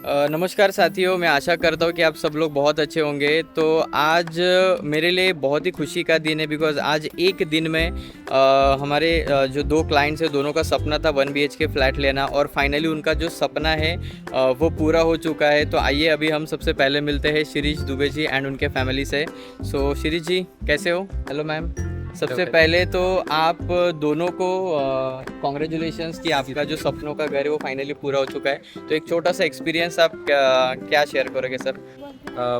नमस्कार साथियों, मैं आशा करता हूँ कि आप सब लोग बहुत अच्छे होंगे। तो आज मेरे लिए बहुत ही खुशी का दिन है बिकॉज़ आज एक दिन में हमारे जो दो क्लाइंट्स हैं दोनों का सपना था 1 BHK फ्लैट लेना और फाइनली उनका जो सपना है वो पूरा हो चुका है। तो आइए अभी हम सबसे पहले मिलते हैं शिरीष दुबे जी एंड उनके फैमिली से। सो शिरीष जी कैसे हो? Hello ma'am. सबसे पहले तो आप दोनों को कॉन्ग्रेचुलेशंस कि आपका जो सपनों का घर है वो फाइनली पूरा हो चुका है। तो एक छोटा सा एक्सपीरियंस आप क्या शेयर करोगे सर?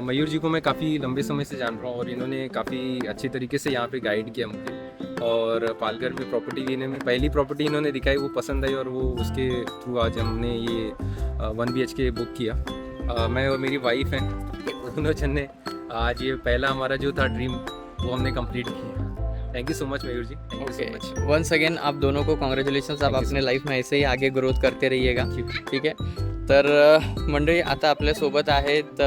मयूर जी को मैं काफ़ी लंबे समय से जान रहा हूँ और इन्होंने काफ़ी अच्छे तरीके से यहाँ पे गाइड किया मुझे। और पालघर में प्रॉपर्टी लेने में पहली प्रॉपर्टी इन्होंने दिखाई, वो पसंद आई और वो उसके थ्रू आज हमने ये 1 BHK बुक किया। मैं और मेरी वाइफ हैं, दोनों जन ने आज ये पहला हमारा जो था ड्रीम वो हमने कंप्लीट किया। Thank you so much Mayur ji, thank you so much. Once again आप दोनों को कॉन्ग्रॅच्युलेशन्स। आप अपने लाईफ में ऐसे ही आगे ग्रोथ करते रहिएगा, ठीक आहे? तर मंडळी आता आपल्यासोबत आहेत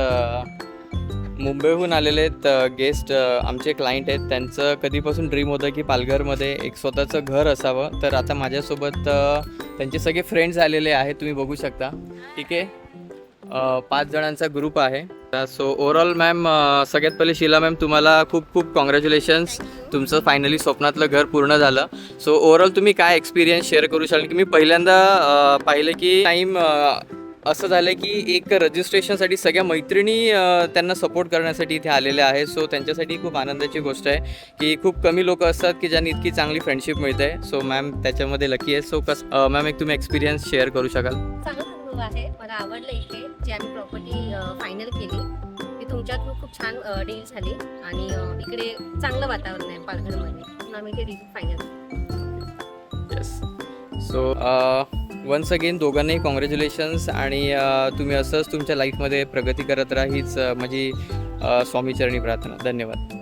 मुंबईहून आलेले आहेत गेस्ट, आमचे क्लायंट आहेत. त्यांचं कधीपासून ड्रीम होतं की पालघरमध्ये एक स्वतःचं घर असावं. तर आता माझ्यासोबत त्यांचे सगळे फ्रेंड्स आलेले आहेत, तुम्ही बघू शकता, ठीक आहे? 5 जणांचा ग्रुप आहे. सो ओव्हरऑल मॅम, सगळ्यात पहिले शीला मॅम तुम्हाला खूप खूप कॉन्ग्रॅच्युलेशन्स. तुमचं फायनली स्वप्नातलं घर पूर्ण झालं. सो ओव्हरऑल तुम्ही काय एक्सपिरियन्स शेअर करू शकाल? की मी पहिल्यांदा पाहिलं की टाईम असं झालं की एक रजिस्ट्रेशनसाठी सगळ्या मैत्रिणी त्यांना सपोर्ट करण्यासाठी इथे आलेल्या आहेत. सो त्यांच्यासाठी खूप आनंदाची गोष्ट आहे की खूप कमी लोक असतात की ज्यांनी इतकी चांगली फ्रेंडशिप मिळते. सो मॅम त्याच्यामध्ये लकी आहे. सो मॅम एक तुम्ही एक्सपिरियन्स शेअर करू शकाल? चांगला अनुभव आहे. मला आवडलं इथे जी आम्ही प्रॉपर्टी फायनल केली ती तुमच्या थ्रू खूप छान डील झाली आणि इकडे चांगलं वातावरण आहे पालघरमध्ये म्हणून आम्ही ते deal final. Yes. So once again दोघांनाही कॉन्ग्रॅच्युलेशन्स आणि तुम्ही असंच तुमच्या लाईफमध्ये प्रगती करत राहा हीच माझी स्वामीचरणी प्रार्थना. धन्यवाद.